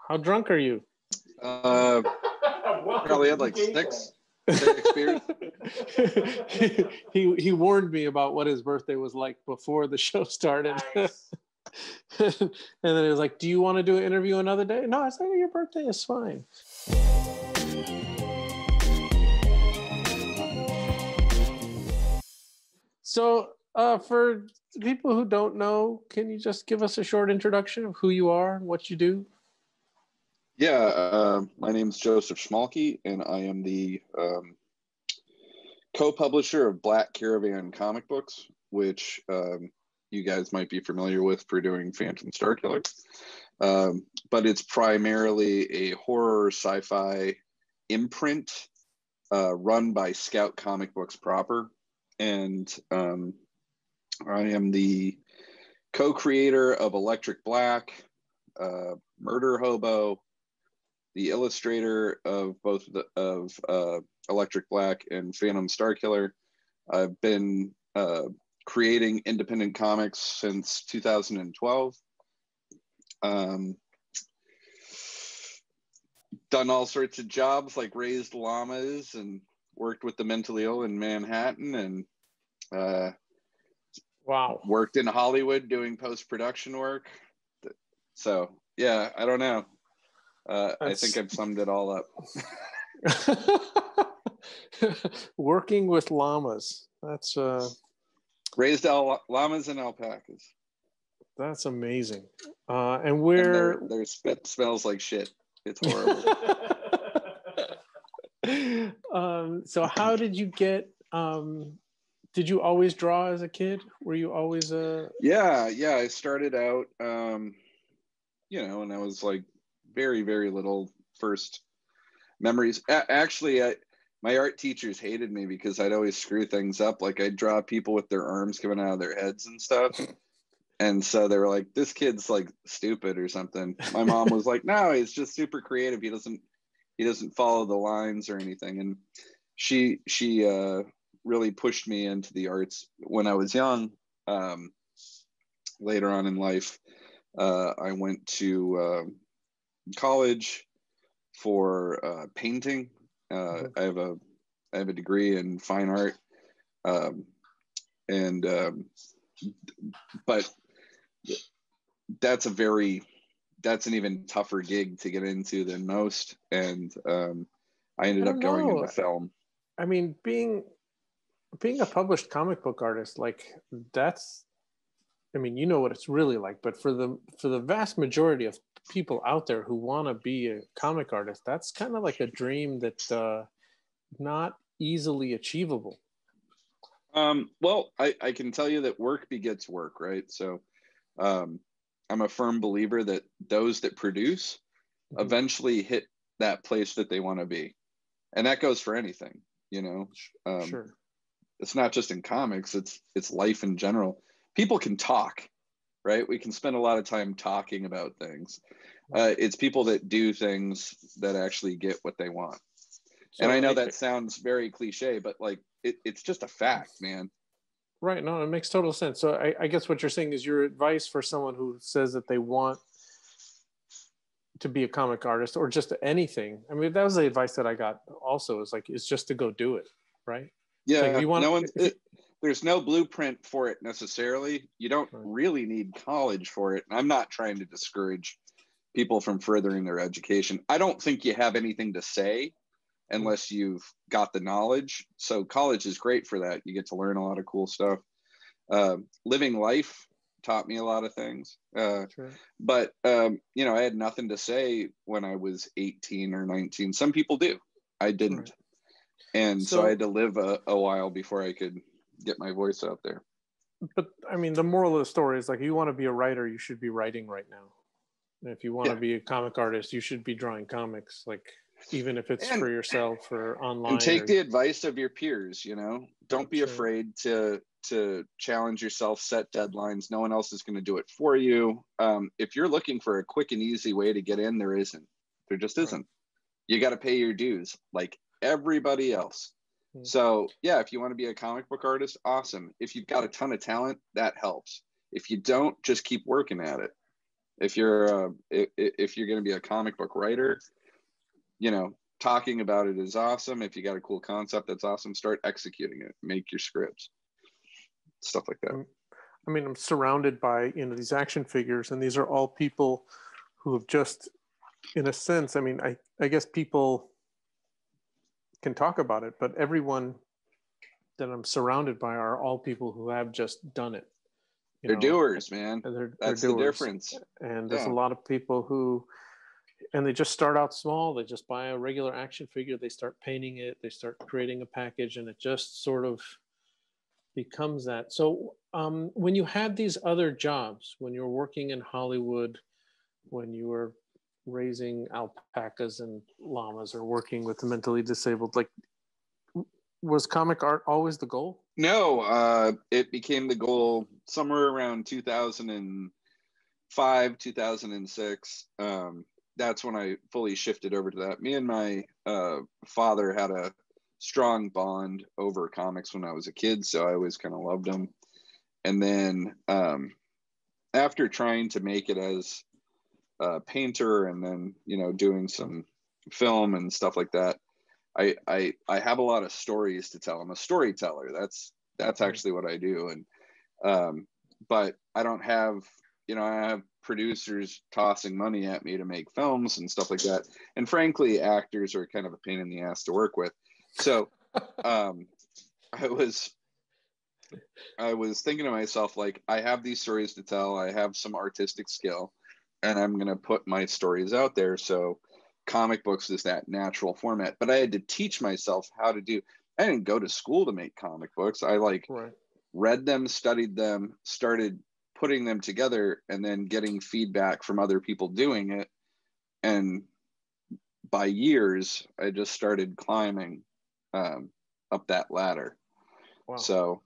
How drunk are you? Probably had like six beers. he warned me about what his birthday was like before the show started. Nice. And then he was like, do you want to do an interview another day? No, I said, your birthday is fine. So for people who don't know, can you just give us a short introduction of who you are and what you do? Yeah, my name's Joseph Schmalke, and I am the co-publisher of Black Caravan Comic Books, which you guys might be familiar with for doing Phantom Starkiller. But it's primarily a horror sci-fi imprint run by Scout Comic Books proper. And I am the co-creator of Electric Black, Murder Hobo, the illustrator of both Electric Black and Phantom Starkiller. I've been creating independent comics since 2012. Done all sorts of jobs, like raised llamas and worked with the mentally ill in Manhattan, and wow, worked in Hollywood doing post-production work. So yeah, I don't know. I think I've summed it all up. Working with llamas. That's raised llamas and alpacas. That's amazing. And where their spit smells like shit. It's horrible. So how did you get did you always draw as a kid? Were you always Yeah, I started out when I was like very, very little. First memories. Actually, my art teachers hated me because I'd always screw things up. Like I'd draw people with their arms coming out of their heads and stuff. And so they were like, this kid's like stupid or something. My mom was like, no, he's just super creative. He doesn't follow the lines or anything. And she really pushed me into the arts when I was young. Later on in life, I went to college for painting. I have a degree in fine art, but that's an even tougher gig to get into than most, and I ended up going into film. I mean, being a published comic book artist, like that's, I mean, you know what it's really like, but for the vast majority of people out there who want to be a comic artist, that's kind of like a dream that's not easily achievable. Well, I can tell you that work begets work, right? So I'm a firm believer that those that produce eventually hit that place that they want to be. And that goes for anything, Sure. It's not just in comics, it's life in general. People can talk, right? We can spend a lot of time talking about things. It's people that do things that actually get what they want. So, and I know that sounds very cliche, but like it's just a fact, man. Right. No, it makes total sense. So I guess what you're saying is your advice for someone who says that they want to be a comic artist or just anything. I mean, that was the advice that I got also, is just to go do it. Right. Yeah. Like there's no blueprint for it necessarily. You don't really need college for it. And I'm not trying to discourage people from furthering their education. I don't think you have anything to say unless you've got the knowledge. So college is great for that. You get to learn a lot of cool stuff. Living life taught me a lot of things. Sure. But, I had nothing to say when I was 18 or 19. Some people do. I didn't. Right. And so I had to live a while before I could get my voice out there. But I mean, the moral of the story is like, if you want to be a writer, you should be writing right now. And if you want to be a comic artist, you should be drawing comics, like even if it's for yourself or online. And take the advice of your peers, don't be afraid to challenge yourself, set deadlines. No one else is going to do it for you. If you're looking for a quick and easy way to get in, there just isn't. You got to pay your dues like everybody else. So yeah, if you want to be a comic book artist, awesome. If you've got a ton of talent, that helps. If you don't, just keep working at it. If you're going to be a comic book writer, you know, talking about it is awesome. If you got a cool concept, that's awesome. Start executing it. Make your scripts, stuff like that. I mean, I'm surrounded by, you know, these action figures, and these are all people who have just, in a sense, I mean, I guess people can talk about it, but everyone that I'm surrounded by are all people who have just done it. They're doers, man. That's the difference. And there's a lot of people who, and they just start out small. They just buy a regular action figure. They start painting it. They start creating a package, and it just sort of becomes that. So when you had these other jobs, when you were working in Hollywood, when you were raising alpacas and llamas or working with the mentally disabled, like, was comic art always the goal? No, it became the goal somewhere around 2005, 2006. That's when I fully shifted over to that. Me and my father had a strong bond over comics when I was a kid, so I always kind of loved them. And then after trying to make it as a painter, and then, you know, doing some film and stuff like that, I have a lot of stories to tell. I'm a storyteller. That's actually what I do. And but I don't have, you know, I have producers tossing money at me to make films and stuff like that. And frankly, actors are kind of a pain in the ass to work with. So I was thinking to myself, like, I have these stories to tell. I have some artistic skill, and I'm going to put my stories out there. So comic books is that natural format, but I had to teach myself how to do. I didn't go to school to make comic books. I read them, studied them, started putting them together, and then getting feedback from other people doing it. And by years, I just started climbing up that ladder. Wow. So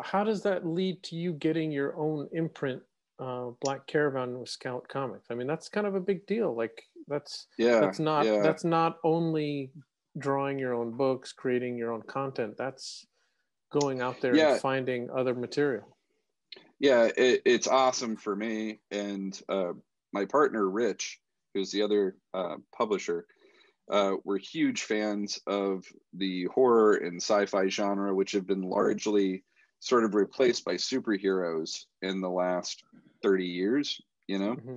how does that lead to you getting your own imprint, Black Caravan with Scout Comics? I mean, that's kind of a big deal. Like, that's not only drawing your own books, creating your own content. That's going out there and finding other material. Yeah, it's awesome for me. And my partner, Rich, who's the other publisher, we're huge fans of the horror and sci-fi genre, which have been largely sort of replaced by superheroes in the last 30 years, you know? Mm-hmm.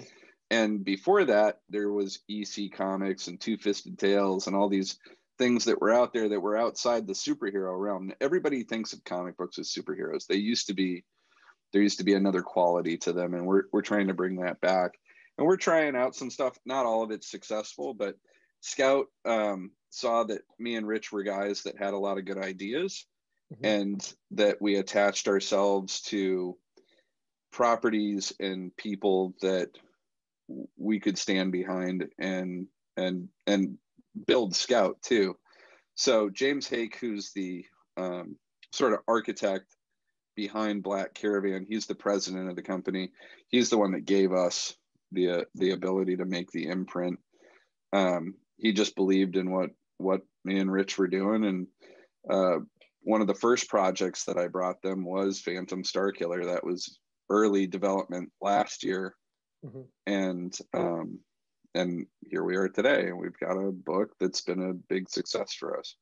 And before that, there was EC Comics and Two-Fisted Tales and all these things that were out there that were outside the superhero realm. Everybody thinks of comic books as superheroes. There used to be another quality to them, and we're trying to bring that back. And we're trying out some stuff. Not all of it's successful, but Scout saw that me and Rich were guys that had a lot of good ideas, mm-hmm. and that we attached ourselves to properties and people that we could stand behind and build Scout too. So James Hake, who's the sort of architect behind Black Caravan, he's the president of the company. He's the one that gave us the ability to make the imprint. He just believed in what me and Rich were doing. And one of the first projects that I brought them was Phantom Starkiller. That was early development last year. Mm-hmm. And here we are today, and we've got a book that's been a big success for us.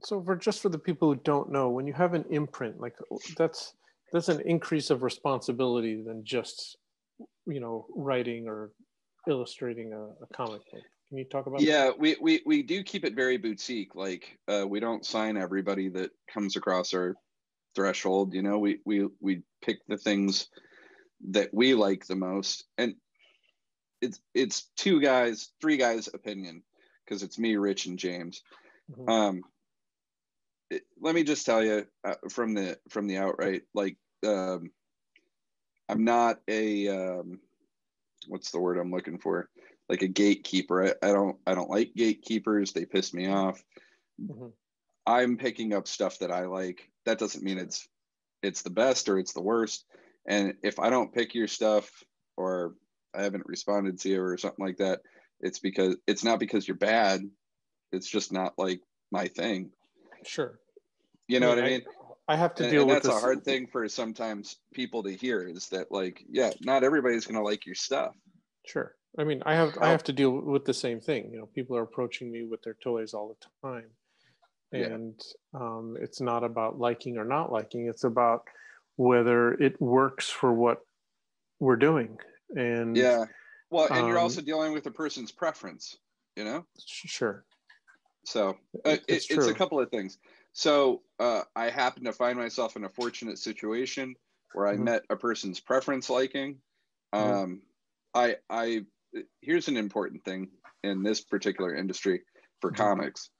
So for the people who don't know, when you have an imprint, like, that's an increase of responsibility than just, you know, writing or illustrating a comic book. Can you talk about that? Yeah, we do keep it very boutique. Like, we don't sign everybody that comes across our threshold. You know, we pick the things that we like the most, and it's three guys opinion, because it's me, Rich, and James. Mm-hmm. Let me just tell you from the outright, like, I'm not a what's the word I'm looking for? Like a gatekeeper. I don't like gatekeepers. They piss me off. Mm-hmm. I'm picking up stuff that I like. That doesn't mean it's the best or it's the worst. And if I don't pick your stuff, or I haven't responded to you or something like that, it's not because you're bad. It's just not like my thing. Sure. You know what I mean? I have to deal and with that's this. a hard thing for sometimes people to hear, is that like, yeah, not everybody's going to like your stuff. Sure. I mean, I have to deal with the same thing. You know, people are approaching me with their toys all the time, and it's not about liking or not liking. It's about whether it works for what we're doing. And well, and you're also dealing with a person's preference, you know. Sure. So it's a couple of things. So I happen to find myself in a fortunate situation where I met a person's preference liking. I here's an important thing in this particular industry for comics.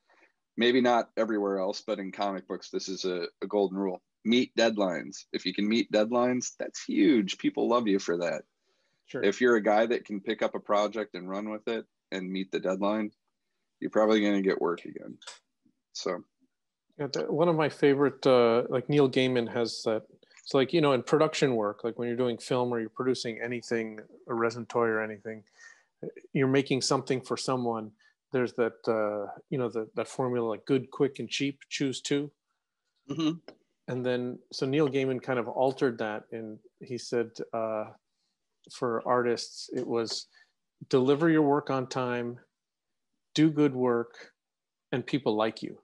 Maybe not everywhere else, but in comic books, this is a golden rule. Meet deadlines. If you can meet deadlines, that's huge. People love you for that. Sure. If you're a guy that can pick up a project and run with it and meet the deadline, you're probably going to get work again. So, yeah, one of my favorite, like Neil Gaiman has that. So, like, you know, in production work, like when you're doing film or you're producing anything, a resin toy or anything, you're making something for someone. There's that, you know, that formula, like good, quick, and cheap. Choose two. And then, so Neil Gaiman kind of altered that, and he said, for artists, it was deliver your work on time, do good work, and people like you.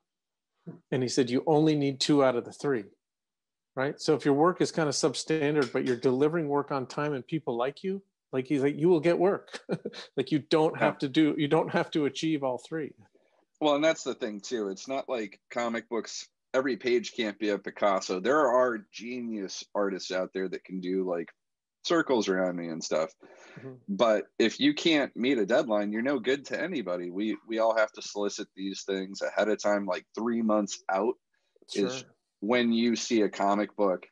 And he said, you only need 2 out of the 3, right? So if your work is kind of substandard, but you're delivering work on time and people like you, like he's like, you will get work. Like you don't have to achieve all 3. Well, and that's the thing too. It's not like comic books, every page can't be a Picasso. There are genius artists out there that can do like circles around me and stuff. But if you can't meet a deadline, you're no good to anybody. We all have to solicit these things ahead of time, like 3 months out is when you see a comic book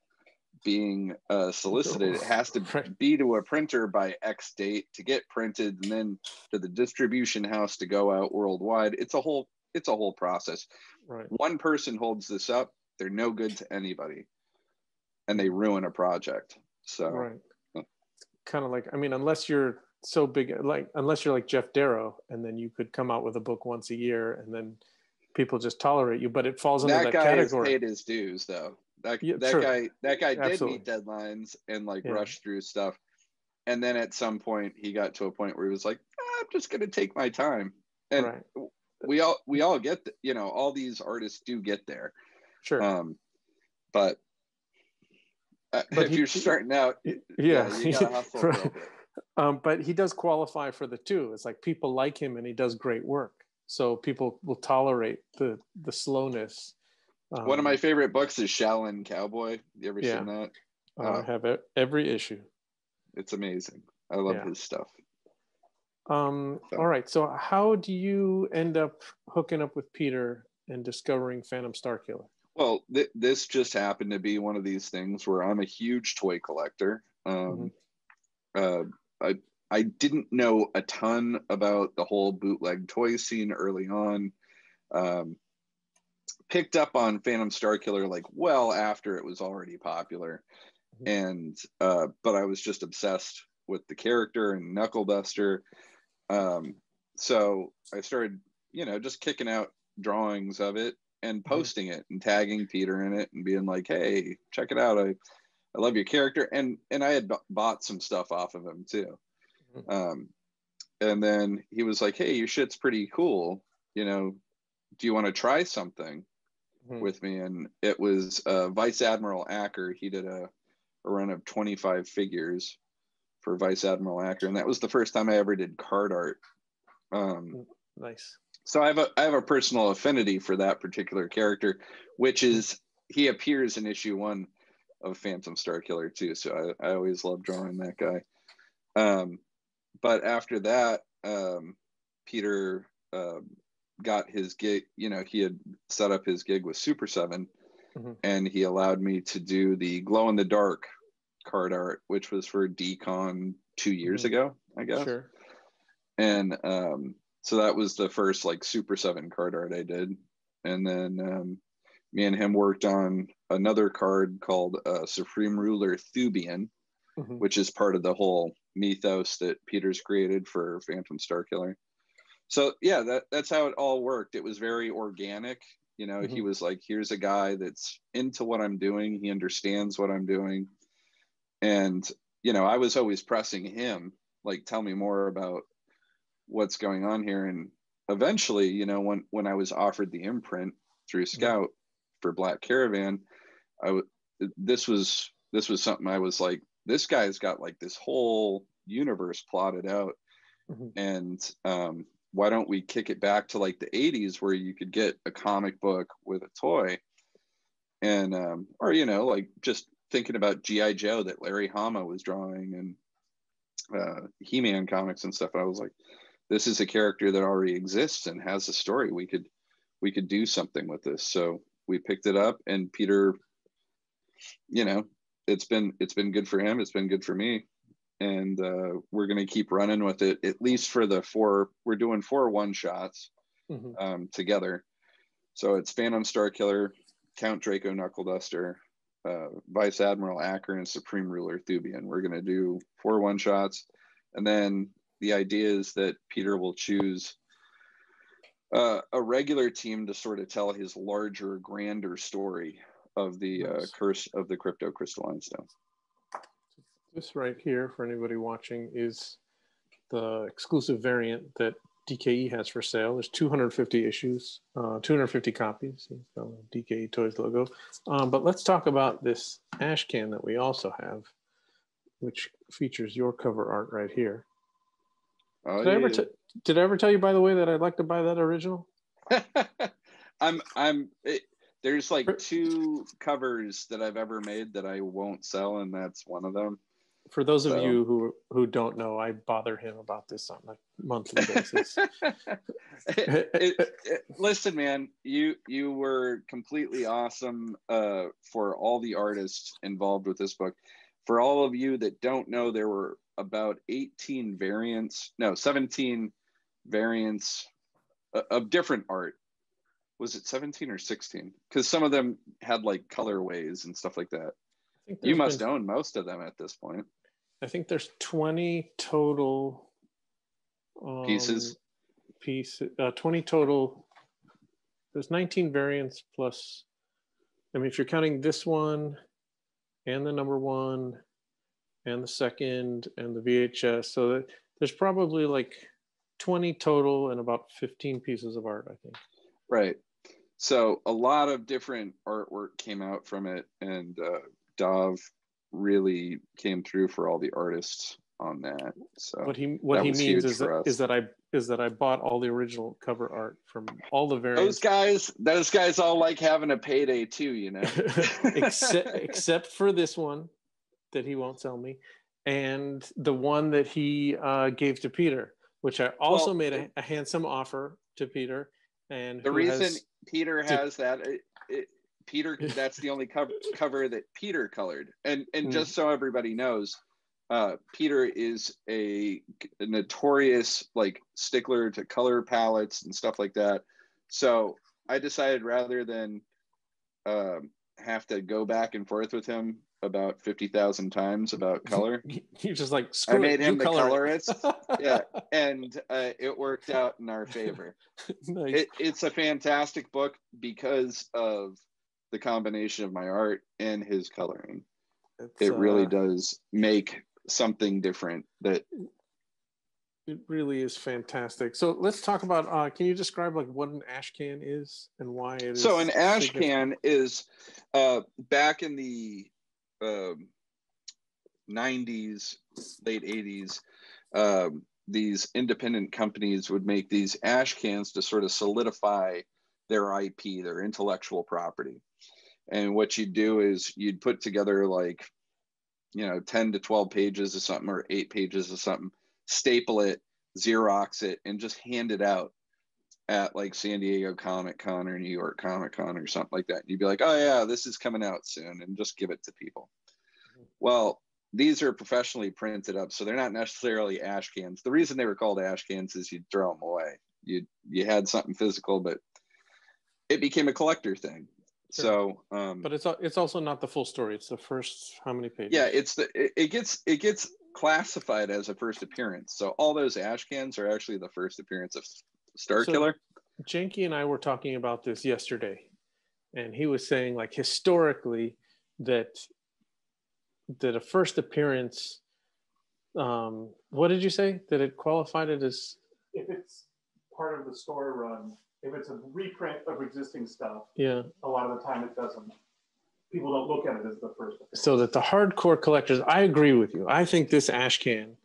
being solicited. It has to be to a printer by X date to get printed, and then to the distribution house to go out worldwide. It's a whole process. One person holds this up, they're no good to anybody, and they ruin a project. So kind of like, I mean, unless you're so big, like unless you're like Jeff Darrow, and then you could come out with a book once a year and then people just tolerate you, but it falls under that category. That guy has paid his dues though. That guy did meet deadlines and like rush through stuff. And then at some point he got to a point where he was like, I'm just going to take my time. And we all get, you know, all these artists do get there. But if you're starting out, you gotta hustle for a bit. But he does qualify for the 2. It's like people like him and he does great work. So people will tolerate the slowness. One of my favorite books is Shaolin Cowboy. You ever seen that? I have every issue. It's amazing. I love his stuff. All right. So how do you end up hooking up with Peter and discovering Phantom Starkiller? Well, this just happened to be one of these things where I'm a huge toy collector. I didn't know a ton about the whole bootleg toy scene early on. Picked up on Phantom Starkiller like well after it was already popular, and but I was just obsessed with the character and Knucklebuster. So I started, you know, just kicking out drawings of it and posting it and tagging Peter in it and being like, hey, check it out. I love your character. And I had bought some stuff off of him too. And then he was like, hey, your shit's pretty cool. You know, do you want to try something with me? And it was Vice Admiral Acker. He did a run of 25 figures for Vice Admiral Acker. And that was the first time I ever did card art. Nice. So I have a personal affinity for that particular character, which is, he appears in issue 1 of Phantom Starkiller too. So I always love drawing that guy. But after that, Peter got his gig, you know, he had set up his gig with Super 7, and he allowed me to do the glow in the dark card art, which was for DCON 2 years ago, I guess. And so that was the first like Super 7 card art I did. And then me and him worked on another card called Supreme Ruler Thubian, which is part of the whole mythos that Peter's created for Phantom Starkiller. So yeah, that's how it all worked. It was very organic. You know, he was like, here's a guy that's into what I'm doing. He understands what I'm doing. And, you know, I was always pressing him, like, tell me more about what's going on here. And eventually, you know, when I was offered the imprint through Scout for Black Caravan, this was something I was like, this guy's got like this whole universe plotted out. And why don't we kick it back to like the 80s where you could get a comic book with a toy? And or, you know, like just thinking about G.I. Joe that Larry Hama was drawing, and He-Man comics and stuff. I was like, this is a character that already exists and has a story. We could do something with this. So we picked it up, and Peter, you know, it's been good for him. It's been good for me. And we're going to keep running with it, at least for the 4. We're doing 4 one-shots together. So it's Phantom Starkiller, Count Draco Knuckle Duster, Vice Admiral Acker, and Supreme Ruler Thubian. We're going to do 4 one-shots. And then the idea is that Peter will choose a regular team to sort of tell his larger, grander story of the curse of the crypto crystalline stone. This right here, for anybody watching, is the exclusive variant that DKE has for sale. There's 250 issues, 250 copies. DKE Toys logo. But let's talk about this ash can that we also have, which features your cover art right here. Oh, did I ever tell you, by the way, that I'd like to buy that original? There's like 2 covers that I've ever made that I won't sell, and that's one of them. For those of you who don't know, I bother him about this on a monthly basis. Listen, man, you were completely awesome for all the artists involved with this book. For all of you that don't know, there were about 17 variants of different art. Was it 17 or 16? Because some of them had like colorways and stuff like that. You must own most of them at this point. I think there's 20 total pieces. 20 total. There's 19 variants plus. I mean, if you're counting this one and the number 1 and the second and the VHS, so there's probably like 20 total and about 15 pieces of art, I think. Right. So a lot of different artwork came out from it, and Dov really came through for all the artists on that. So what he means is that I bought all the original cover art from all the variants. Those guys all like having a payday too, you know. except for this one that he won't sell me, and the one that he gave to Peter, which I also made a handsome offer to Peter. And the reason Peter has that, Peter, that's the only cover that Peter colored. And just so everybody knows, Peter is a notorious like stickler to color palettes and stuff like that. So I decided, rather than have to go back and forth with him about 50,000 times about color, you're just like, I made him the colorist. Yeah, and it worked out in our favor. Nice. It's a fantastic book because of the combination of my art and his coloring. It really does make something different. That it really is fantastic. So let's talk about, can you describe like what an ash can is and why it is? So an ash can is back in the 90s, late 80s, these independent companies would make these ash cans to sort of solidify their IP, their intellectual property. And what you'd do is you'd put together like, 10 to 12 pages of something, or 8 pages of something, staple it, Xerox it, and just hand it out at like San Diego Comic Con or New York Comic Con or something like that. And you'd be like, oh yeah, this is coming out soon, and just give it to people. Well, these are professionally printed up, so they're not necessarily ash cans. The reason they were called ash cans is you'd throw them away. You had something physical, but it became a collector thing. Sure. So, but it's also not the full story. It's the first how many pages? Yeah, it gets classified as a first appearance. So all those ash cans are actually the first appearance of Starkiller. So Janky and I were talking about this yesterday, and he was saying like historically that a first appearance, what did you say, that it qualified it as? If it's part of the story run, if it's a reprint of existing stuff, Yeah, a lot of the time it doesn't. People don't look at it as the first appearance. so that the hardcore collectors, I agree with you. I think this ash can,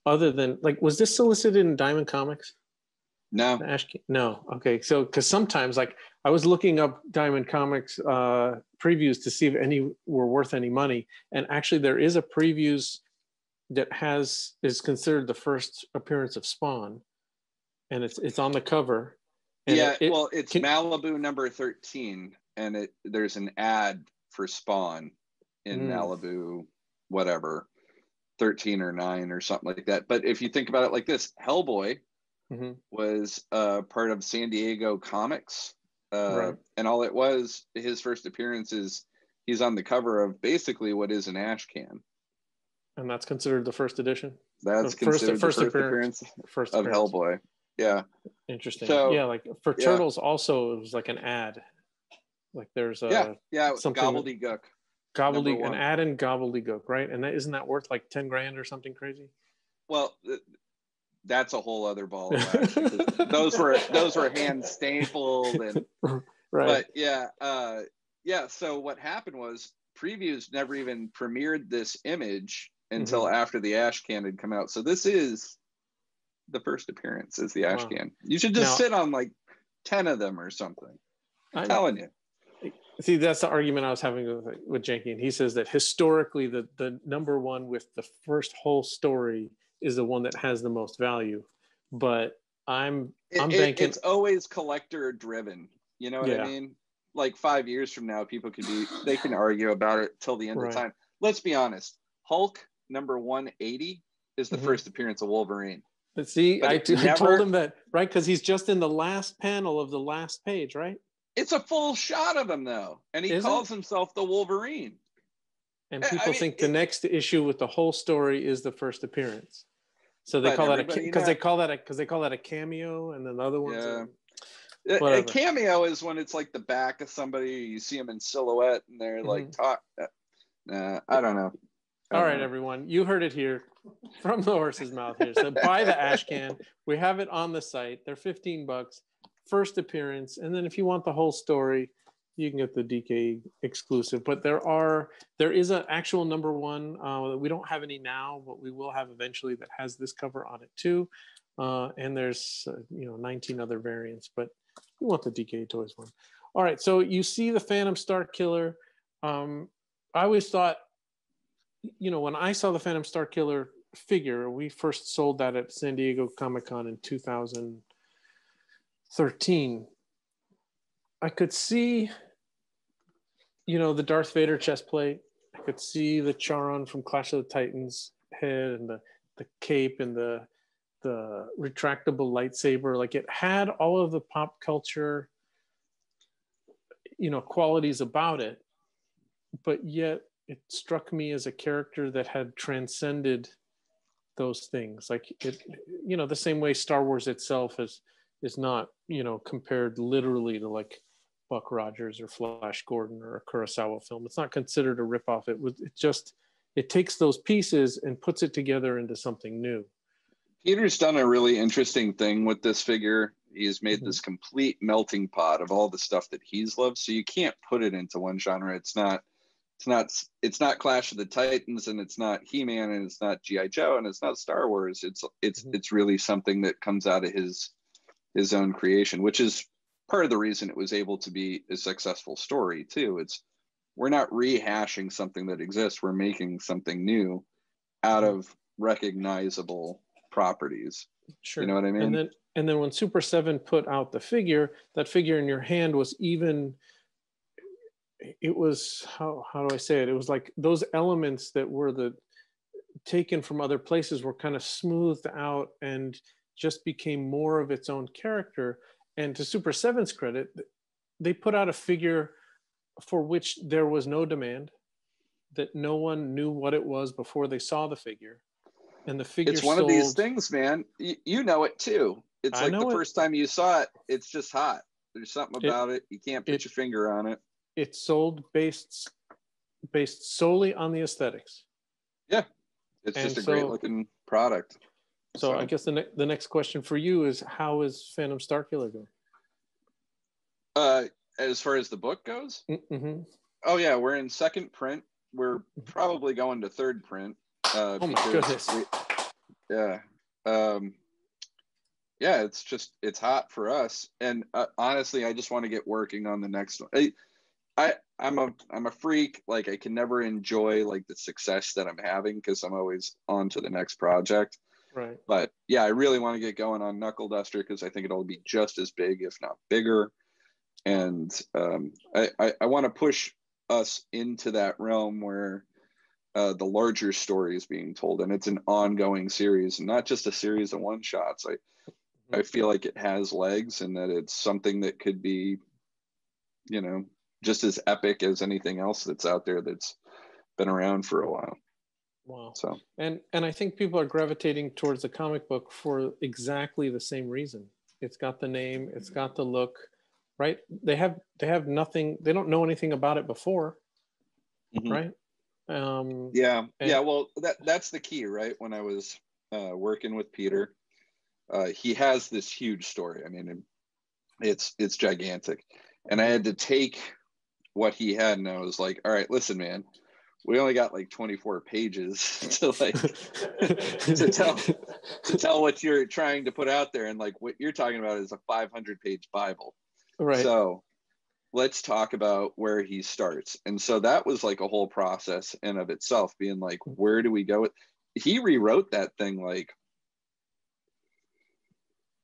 other than like, was this solicited in Diamond Comics? No. The ash can? No. Okay. So, because sometimes, like, I was looking up Diamond Comics previews to see if any were worth any money, and actually, there is a previews that is considered the first appearance of Spawn, and it's on the cover. And Yeah. It's Malibu number 13, and there's an ad for Spawn in Malibu, whatever, 13 or 9 or something like that. But if you think about it like this, Hellboy was part of San Diego Comics, right. and all it was, his first appearance is he's on the cover of basically what is an ash can, and that's considered the first edition. That's considered the first appearance of Hellboy. Yeah, interesting. So, yeah, like for Turtles also, it was like an ad. Like there's a gobbledygook, an ad in gobbledygook, right? And isn't that worth like 10 grand or something crazy? Well, that's a whole other ball of wax. those were hand stapled, and right. But so what happened was previews never even premiered this image until after the ash can had come out. So this is the first appearance, is the ash can. You should just sit on like 10 of them or something. I'm telling you. See, that's the argument I was having with Janky, and he says that historically the number one with the first whole story is the one that has the most value. But I'm banking. It's always collector driven. You know what I mean? Like 5 years from now, people they can argue about it till the end of time. Let's be honest. Hulk number 180 is the first appearance of Wolverine. But see, I told him that, right? Because he's just in the last panel of the last page, right? It's a full shot of him, though. And he calls himself the Wolverine. And people think the next issue with the whole story is the first appearance. So they call that because they call that a cameo, and then the other ones. A cameo is when it's like the back of somebody, you see them in silhouette, and they're like talk. I don't know. All right, everyone, you heard it here from the horse's mouth here. So buy the ash can. We have it on the site. They're $15. First appearance, and then if you want the whole story, you can get the DKE exclusive. But there is an actual number one. We don't have any now, but we will have eventually, that has this cover on it too. And there's 19 other variants, but we want the DKE Toys one. All right, so you see the Phantom Starkiller. I always thought, when I saw the Phantom Starkiller figure, we first sold that at San Diego Comic-Con in 2013. I could see, the Darth Vader chest plate. I could see the Charon from Clash of the Titans head, and the cape, and the retractable lightsaber. Like, it had all of the pop culture, qualities about it, but yet it struck me as a character that had transcended those things. Like, it, the same way Star Wars itself is not, compared literally to like Buck Rogers or Flash Gordon or a Kurosawa film. It's not considered a ripoff. It takes those pieces and puts it together into something new. Peter's done a really interesting thing with this figure. He's made this complete melting pot of all the stuff that he's loved. So you can't put it into one genre. It's not Clash of the Titans, and it's not He-Man, and it's not G.I. Joe, and it's not Star Wars. It's really something that comes out of his own creation, which is part of the reason it was able to be a successful story too. We're not rehashing something that exists. We're making something new out of recognizable properties. Sure. You know what I mean? And then when Super 7 put out the figure, that figure in your hand was even, it was, how do I say it? It was like those elements that were taken from other places were kind of smoothed out and just became more of its own character. And to Super 7's credit, they put out a figure for which there was no demand, that no one knew what it was before they saw the figure. And the figure, it's one of these things, man. You know it too. It's like the first time you saw it, it's just hot. There's something about it. You can't put your finger on it. it's sold based solely on the aesthetics. Yeah, it's just a great looking product. So I guess the next question for you is, how is Phantom Starkiller going? As far as the book goes, mm-hmm. Oh yeah, we're in second print. We're probably going to third print. Oh my goodness! Yeah, it's hot for us. And honestly, I just want to get working on the next one. I'm a freak. Like, I can never enjoy like the success that I'm having because I'm always on to the next project. Right. But yeah, I really want to get going on Knuckle Duster because I think it'll be just as big, if not bigger. And I want to push us into that realm where the larger story is being told, and it's an ongoing series, not just a series of one shots. I feel like it has legs, and that it's something that could be, you know, just as epic as anything else that's out there that's been around for a while. Wow. So and I think people are gravitating towards the comic book for exactly the same reason. It's got the name, it's got the look, right? They have nothing, they don't know anything about it before, right? Yeah. Well, that's the key, right? When I was working with Peter, he has this huge story. I mean, it's gigantic, and I had to take what he had, and I was like, all right, listen, man, we only got like 24 pages to like to tell what you're trying to put out there, and like what you're talking about is a 500-page Bible, right? So let's talk about where he starts. And so that was like a whole process in of itself, being like, where do we go? He rewrote that thing like,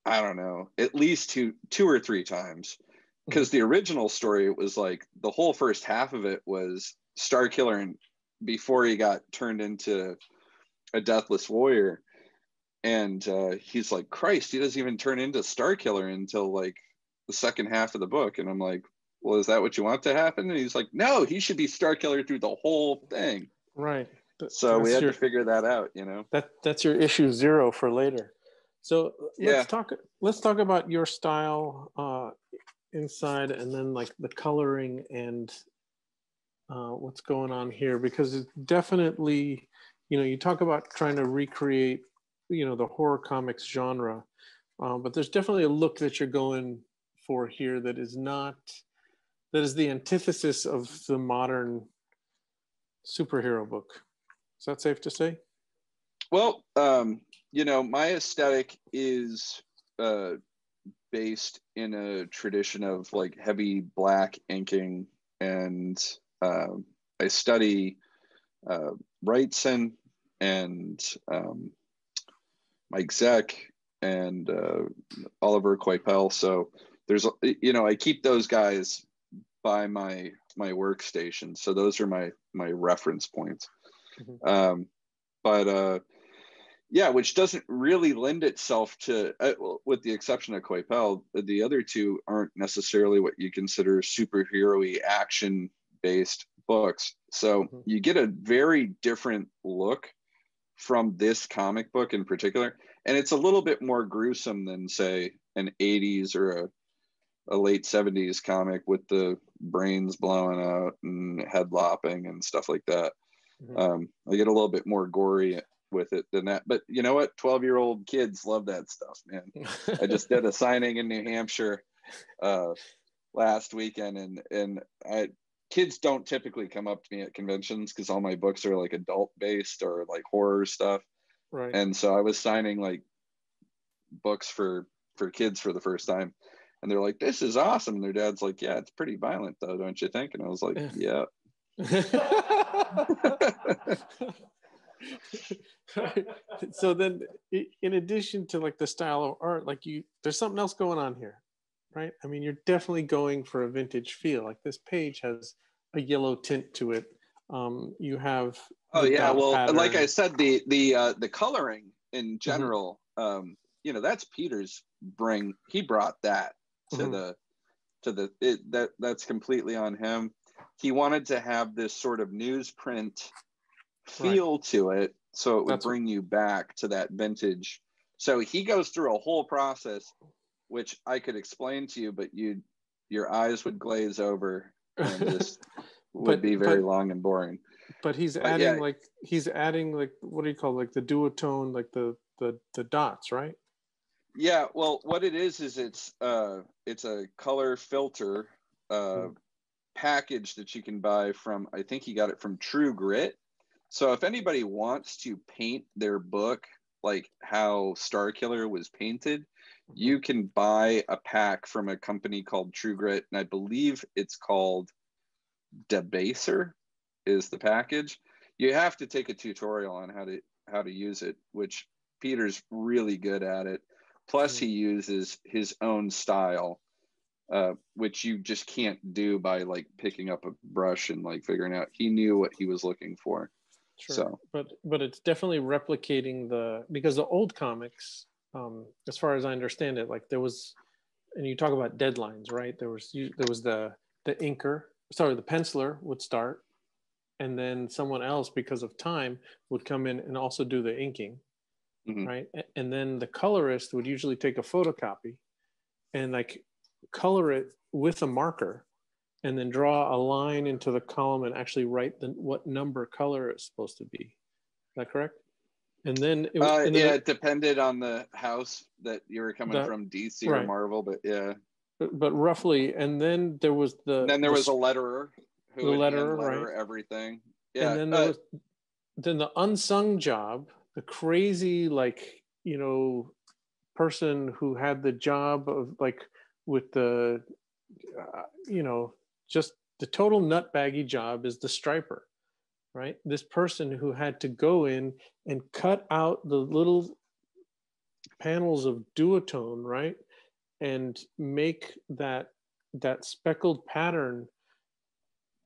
I don't know, at least two or three times, because the original story, it was like the whole first half of it was Starkiller, and before he got turned into a Deathless Warrior. And he's like, Christ, he doesn't even turn into Starkiller until like the second half of the book. And I'm like, well, is that what you want to happen? And he's like, no, he should be Starkiller through the whole thing. Right. So we had to figure that out, you know. That's your issue 0 for later. So let's talk about your style inside, and then like the coloring and what's going on here, because it's definitely, you know, you talk about trying to recreate, you know, the horror comics genre, but there's definitely a look that you're going for here that is the antithesis of the modern superhero book. Is that safe to say? Well, you know, my aesthetic is based in a tradition of like heavy black inking, and I study Wrightson and Mike Zeck and Oliver Coipel. So there's, you know, I keep those guys by my workstation. So those are my reference points. But yeah, which doesn't really lend itself to, with the exception of Coipel, the other two aren't necessarily what you consider superhero-y action-based books. So you get a very different look from this comic book in particular. And it's a little bit more gruesome than, say, an 80s or a late 70s comic with the brains blowing out and head lopping and stuff like that. I get a little bit more gory with it than that. But you know what? 12-year-old kids love that stuff, man. I just did a signing in New Hampshire last weekend, and kids don't typically come up to me at conventions because all my books are like adult based or like horror stuff. Right. And so I was signing like books for kids for the first time, and they're like, this is awesome. And their dad's like, yeah, it's pretty violent though, don't you think? And I was like, yeah. So then, in addition to like the style of art, like there's something else going on here, right? I mean, you're definitely going for a vintage feel. Like this page has a yellow tint to it. You have well, pattern. like I said, the coloring in general, you know, that's Peter's bring. He brought that to that's completely on him. He wanted to have this sort of newsprint feel to it, so it would bring you back to that vintage. So he goes through a whole process, which I could explain to you, but your eyes would glaze over and just would be very long and boring. But he's adding like what do you call it? Like the duotone, like the dots, right? Yeah, well, what it is it's a color filter package that you can buy from, I think he got it from True Grit. So if anybody wants to paint their book like how Starkiller was painted, you can buy a pack from a company called True Grit, and I believe it's called Debaser is the package. You have to take a tutorial on how to use it, which Peter's really good at it. Plus he uses his own style, which you just can't do by like picking up a brush and like figuring out. He knew what he was looking for. Sure. So, but it's definitely replicating because the old comics, as far as I understand it, like there was, and you talk about deadlines, right? There was the inker, sorry, the penciler would start, and then someone else, because of time, would come in and also do the inking, right? And then the colorist would usually take a photocopy and like color it with a marker, and then draw a line into the column and actually write what number color it's supposed to be. Is that correct? And then it depended on the house that you were coming from, DC or Marvel, but yeah. But roughly, and then there was a letterer who would letter everything. Yeah. And then there was the unsung job, the crazy person who had the job of like with the just the total nutbaggy job is the striper, right? This person who had to go in and cut out the little panels of duotone, right? And make that speckled pattern.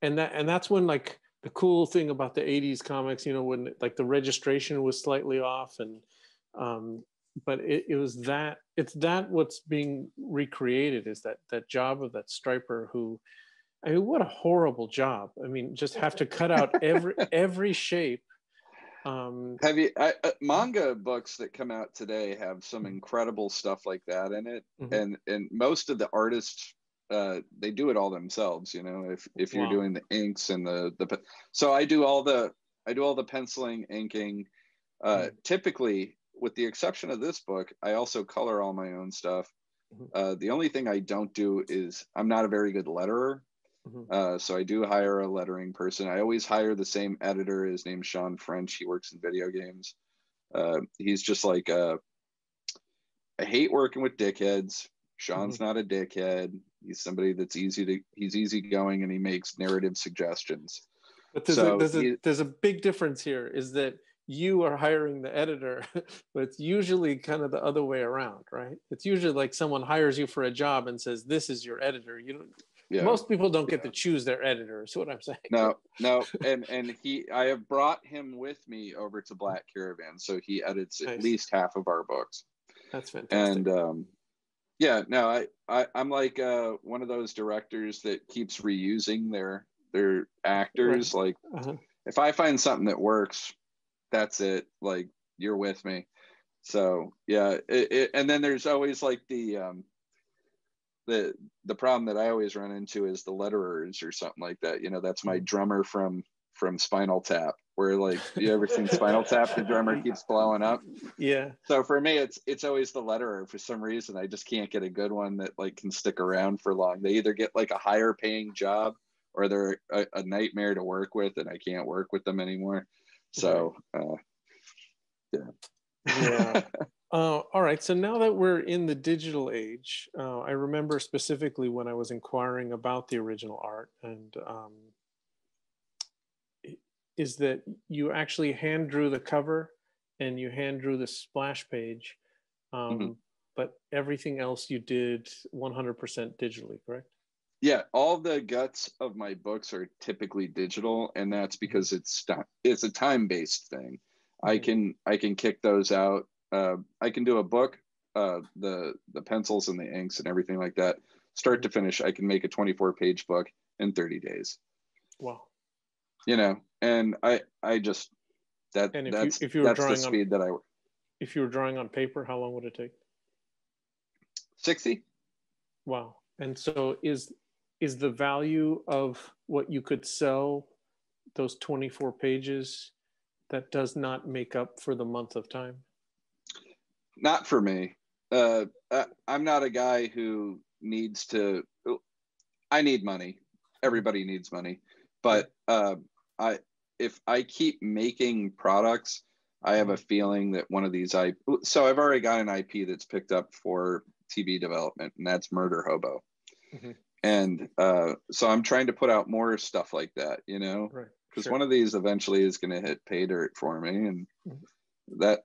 And that's when like the cool thing about the 80s comics, when like the registration was slightly off, and but it's what's being recreated is that job of that striper who, I mean, what a horrible job. I mean, just have to cut out every shape. Have you manga books that come out today have some incredible stuff like that in it, and most of the artists they do it all themselves. If you're doing the inks and the so I do all the penciling, inking. Typically, with the exception of this book, I also color all my own stuff. The only thing I don't do is I'm not a very good letterer. So I do hire a lettering person. I always hire the same editor. His name's Sean French. He works in video games. He's just like, I hate working with dickheads. Sean's not a dickhead. He's somebody that's he's easygoing, and he makes narrative suggestions. But there's a big difference here is that you are hiring the editor, but it's usually kind of the other way around, right? It's usually like someone hires you for a job and says, this is your editor. Most people don't get to choose their editor, is what I'm saying. No. And I have brought him with me over to Black Caravan, so he edits at least half of our books. That's fantastic. And I'm like one of those directors that keeps reusing their actors. Right. Like if I find something that works, that's it. Like, you're with me. So yeah, and then there's always like the problem that I always run into is the letterers or something like that. That's my drummer from Spinal Tap, where like, you ever seen Spinal Tap? The drummer keeps blowing up. Yeah. So for me, it's always the letterer. For some reason, I just can't get a good one that like can stick around for long. They either get like a higher paying job, or they're a nightmare to work with, and I can't work with them anymore. So yeah. All right. So now that we're in the digital age, I remember specifically when I was inquiring about the original art, and is that you actually hand drew the cover and you hand drew the splash page, but everything else you did 100% digitally, correct? Yeah, all the guts of my books are typically digital, and that's because it's a time-based thing. I can kick those out. I can do a book, the pencils and the inks and everything like that, start to finish. I can make a 24-page book in 30 days. Wow. And I just that's the speed that I work. If you were drawing on paper, how long would it take? 60. Wow. And so is is the value of what you could sell, those 24 pages, that does not make up for the month of time? Not for me. I'm not a guy who needs to, I need money. Everybody needs money. But if I keep making products, I have a feeling that one of these so I've already got an IP that's picked up for TV development, and that's Murder Hobo. Mm-hmm. And so I'm trying to put out more stuff like that, you know, because one of these eventually is going to hit pay dirt for me, and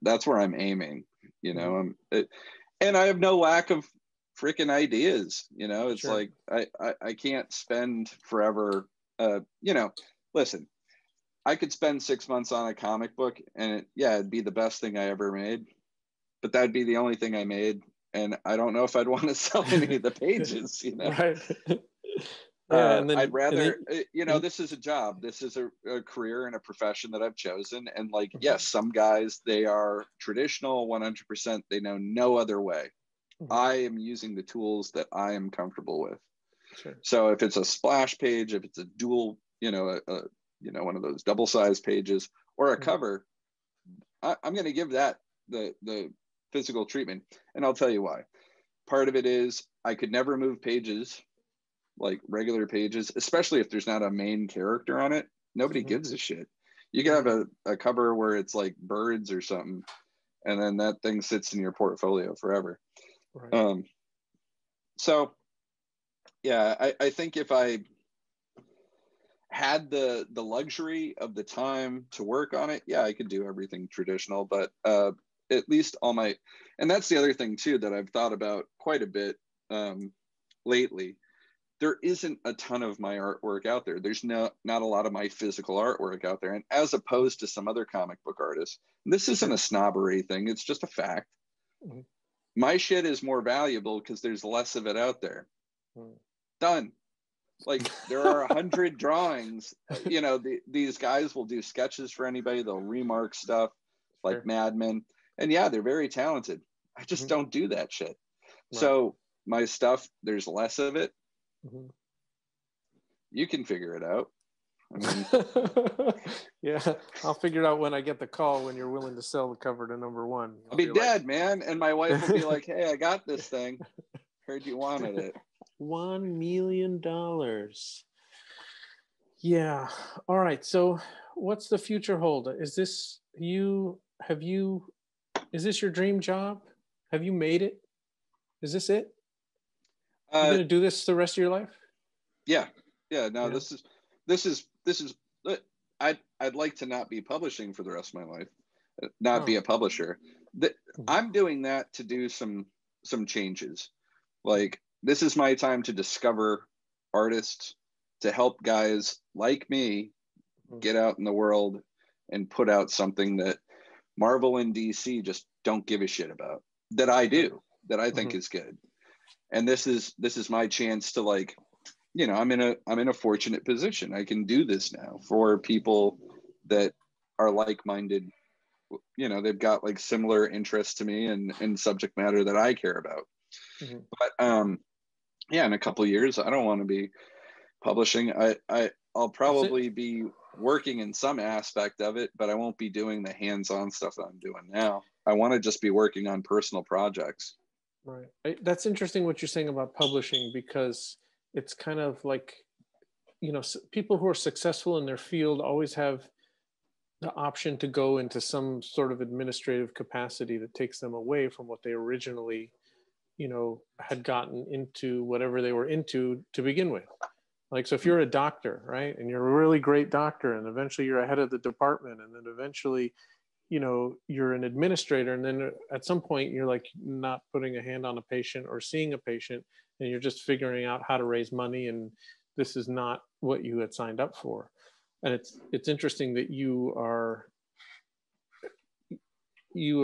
that's where I'm aiming, you know. And I have no lack of freaking ideas, you know. It's like I can't spend forever, you know. Listen, I could spend 6 months on a comic book, and it'd be the best thing I ever made, but that'd be the only thing I made, and I don't know if I'd want to sell any of the pages, you know. Right. And then, I'd rather, you know, this is a job. This is a career and a profession that I've chosen. And like, yes, some guys, they are traditional 100%. They know no other way. I am using the tools that I am comfortable with. So if it's a splash page, if it's a dual, you know, one of those double-sized pages or a cover, I'm going to give that the physical treatment. And I'll tell you why. Part of it is I could never move pages like regular pages, especially if there's not a main character on it. Nobody gives a shit. You can have a cover where it's like birds or something, and then that thing sits in your portfolio forever. Right. So yeah, I think if I had the luxury of the time to work on it, I could do everything traditional, but at least and that's the other thing too that I've thought about quite a bit lately. There isn't a ton of my artwork out there. There's not a lot of my physical artwork out there. And as opposed to some other comic book artists, this isn't a snobbery thing. It's just a fact. My shit is more valuable because there's less of it out there. Done. Like there are 100 drawings, you know, these guys will do sketches for anybody. They'll remark stuff like Mad Men. And they're very talented. I just don't do that shit. So my stuff, there's less of it. You can figure it out. I mean, I'll figure it out when I get the call when you're willing to sell the cover to #1. I'll be dead, man. And my wife will be like, hey, I got this thing. Heard you wanted it. $1 million. Yeah. All right. So what's the future hold? Is this is this your dream job? Have you made it? Is this it? You're going to do this the rest of your life? No, this is I'd like to not be publishing for the rest of my life, not be a publisher. I'm doing that to do some changes. Like this is my time to discover artists, to help guys like me get out in the world and put out something that Marvel and DC just don't give a shit about, that I do, that I think is good. And this is my chance to, like, you know, I'm in a fortunate position. I can do this now for people that are like-minded. You know, they've got like similar interests to me and subject matter that I care about. But in a couple of years, I don't want to be publishing. I'll probably be working in some aspect of it, but I won't be doing the hands-on stuff that I'm doing now. I want to just be working on personal projects. Right. That's interesting what you're saying about publishing, because it's kind of like, you know, people who are successful in their field always have the option to go into some sort of administrative capacity that takes them away from what they originally, you know, had gotten into, whatever they were into to begin with. Like, so if you're a doctor, right, and you're a really great doctor, and eventually you're a head of the department, and then eventually, you know, you're an administrator, and then at some point you're like not putting a hand on a patient or seeing a patient, and you're just figuring out how to raise money, and this is not what you had signed up for. And it's interesting that you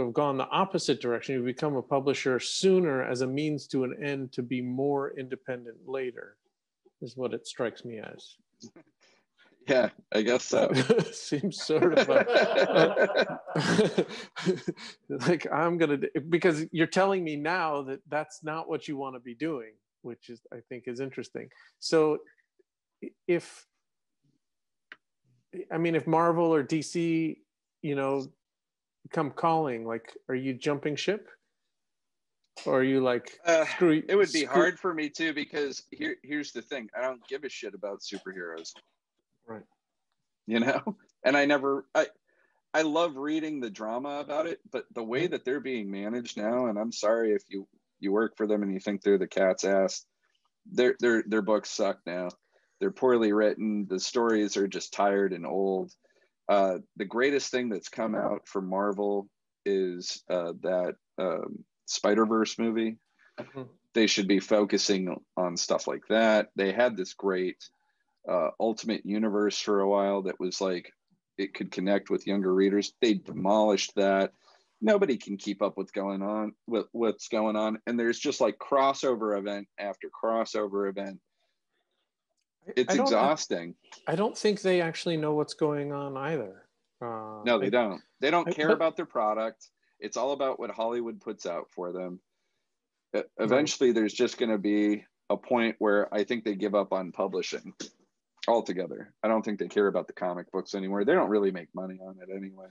have gone the opposite direction. You've become a publisher sooner as a means to an end to be more independent later, is what it strikes me as. Yeah, I guess so. Seems sort of like I'm gonna, because you're telling me now that that's not what you want to be doing. which is, I think, is interesting. So if Marvel or DC, come calling, like, are you jumping ship? Or are you like, it would be hard for me too, because here's the thing. I don't give a shit about superheroes. Right. And I love reading the drama about it, but the way that they're being managed now, and I'm sorry if you work for them and you think they're the cat's ass, their books suck now. They're poorly written. The stories are just tired and old. The greatest thing that's come out from Marvel is that Spider-Verse movie. Mm-hmm. They should be focusing on stuff like that. They had this great Ultimate Universe for a while that was like, it could connect with younger readers. They demolished that. Nobody can keep up with what's going on. And there's just like crossover event after crossover event. It's exhausting. I don't think they actually know what's going on either. No, they don't. They don't care about their product. It's all about what Hollywood puts out for them. Eventually, there's just going to be a point where I think they give up on publishing altogether. I don't think they care about the comic books anymore. They don't really make money on it anyway.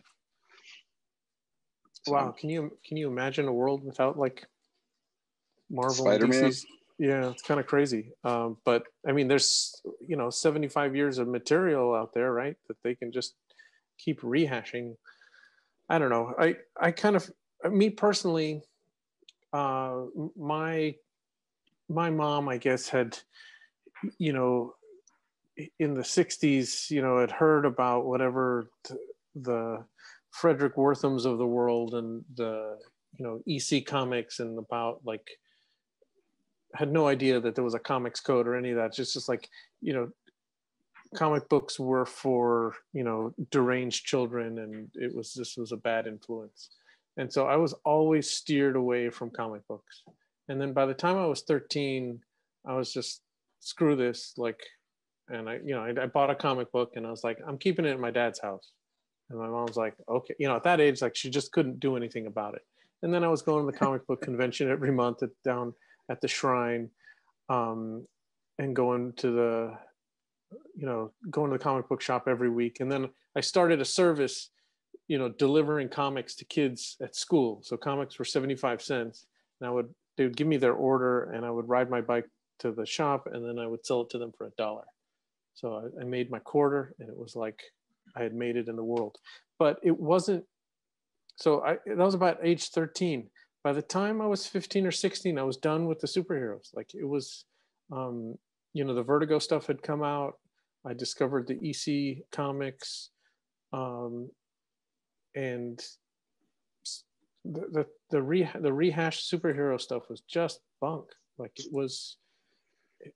So, wow, can you imagine a world without like Marvel Spider-Man? and DC's? Yeah, it's kind of crazy. But I mean, there's 75 years of material out there, right? That they can just keep rehashing. I don't know. I kind of, me personally, my mom, I guess, had, in the 60s, had heard about whatever the Frederick Worthams of the world and the, EC Comics, and about like, had no idea that there was a comics code or any of that. Just like, comic books were for, deranged children, and this was a bad influence. And so I was always steered away from comic books. And then by the time I was 13, I was just, screw this. Like, and I bought a comic book, and I was like, I'm keeping it in my dad's house. And my mom was like, okay, at that age, like, she just couldn't do anything about it. And then I was going to the comic book convention every month down at the Shrine, and going to the comic book shop every week. And then I started a service, delivering comics to kids at school. So comics were 75 cents. And they would give me their order, and I would ride my bike to the shop, and then I would sell it to them for $1. So I made my quarter, and it was like I had made it in the world. But it wasn't, that was about age 13. By the time I was 15 or 16, I was done with the superheroes. Like, it was, the Vertigo stuff had come out. I discovered the EC Comics, and the rehashed superhero stuff was just bunk. Like, it was.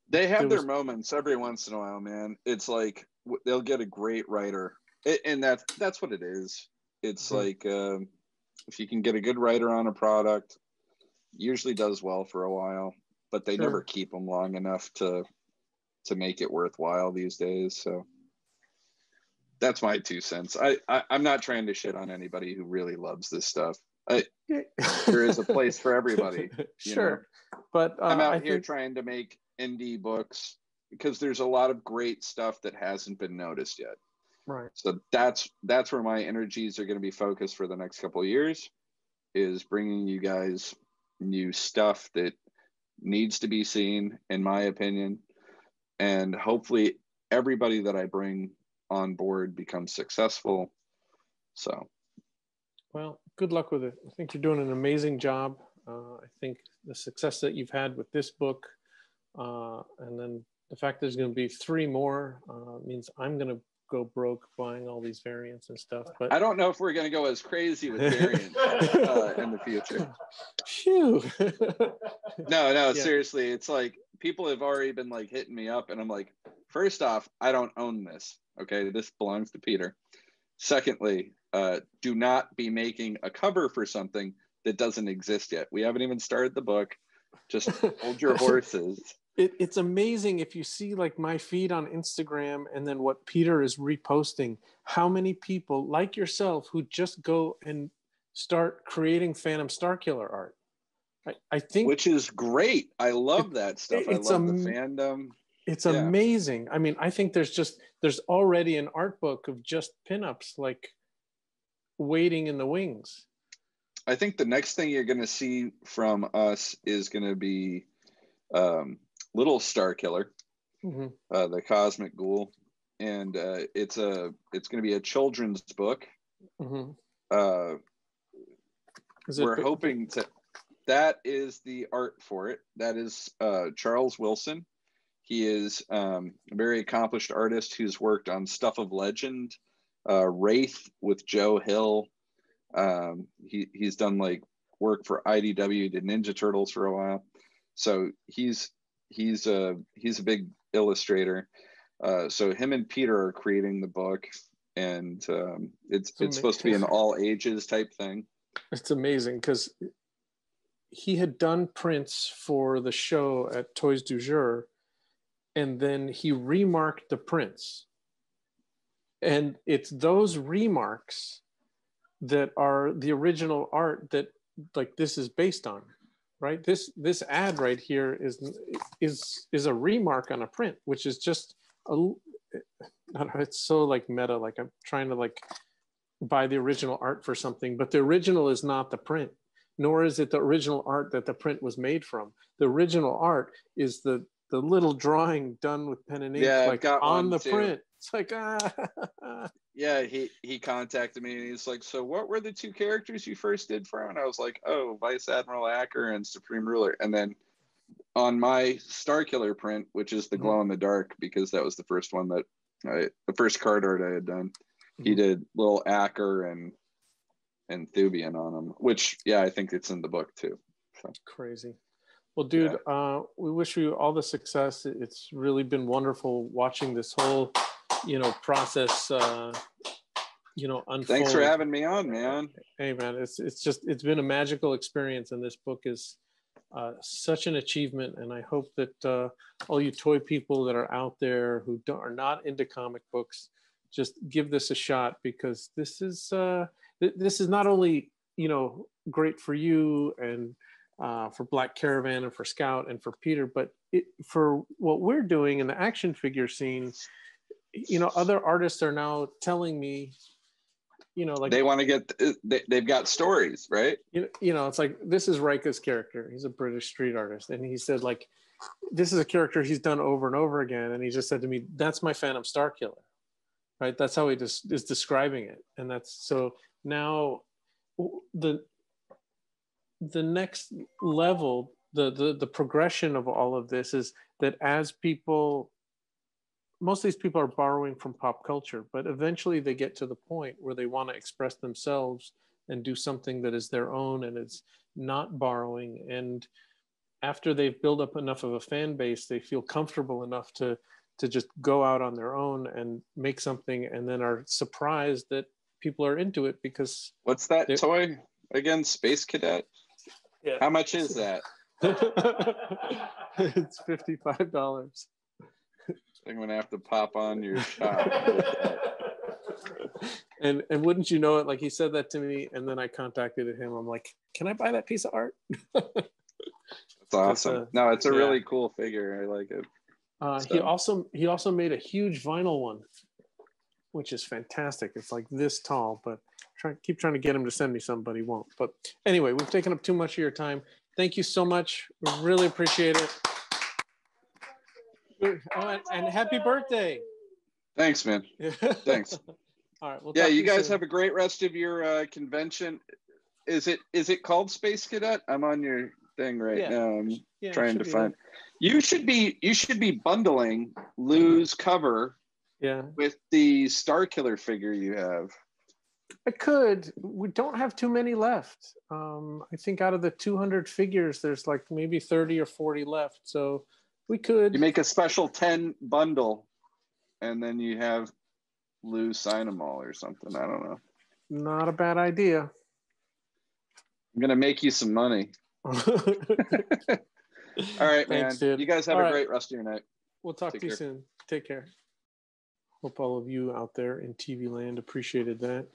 They have their moments every once in a while, man. It's like they'll get a great writer, and that's what it is. It's like if you can get a good writer on a product, usually does well for a while, but they never keep them long enough to make it worthwhile these days. So that's my 2 cents. I'm not trying to shit on anybody who really loves this stuff. There is a place for everybody. But I'm out here trying to make indie books because there's a lot of great stuff that hasn't been noticed yet. Right. So that's where my energies are going to be focused for the next couple of years, is bringing you guys new stuff that needs to be seen, in my opinion. And hopefully everybody that I bring on board becomes successful. So. Well, good luck with it. I think you're doing an amazing job. I think the success that you've had with this book, and then the fact there's going to be 3 more, means I'm going to go broke buying all these variants and stuff. But I don't know if we're going to go as crazy with variants in the future. Phew. No, yeah. Seriously, it's like people have already been like hitting me up, and I'm like, first off, I don't own this. Okay, this belongs to Peter. Secondly, do not be making a cover for something that doesn't exist yet. We haven't even started the book. Just hold your horses. It's amazing if you see like my feed on Instagram and then what Peter is reposting, how many people like yourself who just go and start creating Phantom Starkiller art. I think, which is great. I love that stuff. I love the fandom. It's amazing. I mean, I think there's already an art book of just pinups like waiting in the wings. I think the next thing you're going to see from us is going to be Little Starkiller, the Cosmic Ghoul, and it's going to be a children's book. We're hoping to. That is the art for it. That is Charles Wilson. He is a very accomplished artist who's worked on Stuff of Legend, Wraith with Joe Hill. He's done like work for IDW, did Ninja Turtles for a while. So he's a big illustrator. So him and Peter are creating the book, and it's supposed to be an all ages type thing. It's amazing because he had done prints for the show at Toys du Jour, and then he remarked the prints. And it's those remarks that are the original art that like this is based on, right? This ad right here is a remark on a print, which is just I don't know, it's so like meta, like I'm trying to like buy the original art for something, but the original is not the print, nor is it the original art that the print was made from. The original art is the little drawing done with pen and ink, like on the print. It's like, Yeah, he contacted me and he's like, so what were the two characters you first did for him? And I was like, oh, Vice Admiral Acker and Supreme Ruler. And then on my Starkiller print, which is the glow in the dark, because that was the first one that the first card art I had done, he did little Acker and Thubian on them, which, yeah, I think it's in the book too. So. Crazy. Well, dude, we wish you all the success. It's really been wonderful watching this whole, process, unfold. Thanks for having me on, man. Hey, man, it's been a magical experience, and this book is such an achievement. And I hope that all you toy people that are out there who are not into comic books, just give this a shot, because this is not only great for you and for Black Caravan and for Scout and for Peter, but for what we're doing in the action figure scene, other artists are now telling me, like they want to get, they've got stories, right? It's like, this is Rika's character. He's a British street artist. And he said, like, this is a character he's done over and over again. And he just said to me, that's my Phantom Starkiller, right? That's how he is describing it. And that's, so now the next level, the progression of all of this is that as people, most of these people are borrowing from pop culture, but eventually they get to the point where they want to express themselves and do something that is their own and it's not borrowing. And after they've built up enough of a fan base, they feel comfortable enough to just go out on their own and make something, and then are surprised that people are into it because. What's that toy again? Space Cadet? Yeah. How much is that? It's $55. I'm gonna have to pop on your shop. and wouldn't you know it, like he said that to me, and then I contacted him. I'm like, can I buy that piece of art? That's awesome. No, it's a really cool figure. I like it. He also made a huge vinyl one, which is fantastic. It's like this tall, but keep trying to get him to send me some, but he won't. But anyway, we've taken up too much of your time. Thank you so much. We really appreciate it. Oh, and happy birthday. Thanks, man. Thanks. All right. We'll you guys soon. Have a great rest of your convention. Is it called Space Cadet? I'm on your thing right now. I'm trying to find. You should be bundling Lou's cover with the Starkiller figure you have. I could. We don't have too many left. I think out of the 200 figures, there's like maybe 30 or 40 left. So we could. You make a special 10 bundle, and then you have Lou sign them all or something. I don't know. Not a bad idea. I'm gonna make you some money. All right, thanks, man. Dude. You guys have a great rest of your night. We'll talk to you soon. Take care. Hope all of you out there in TV land appreciated that.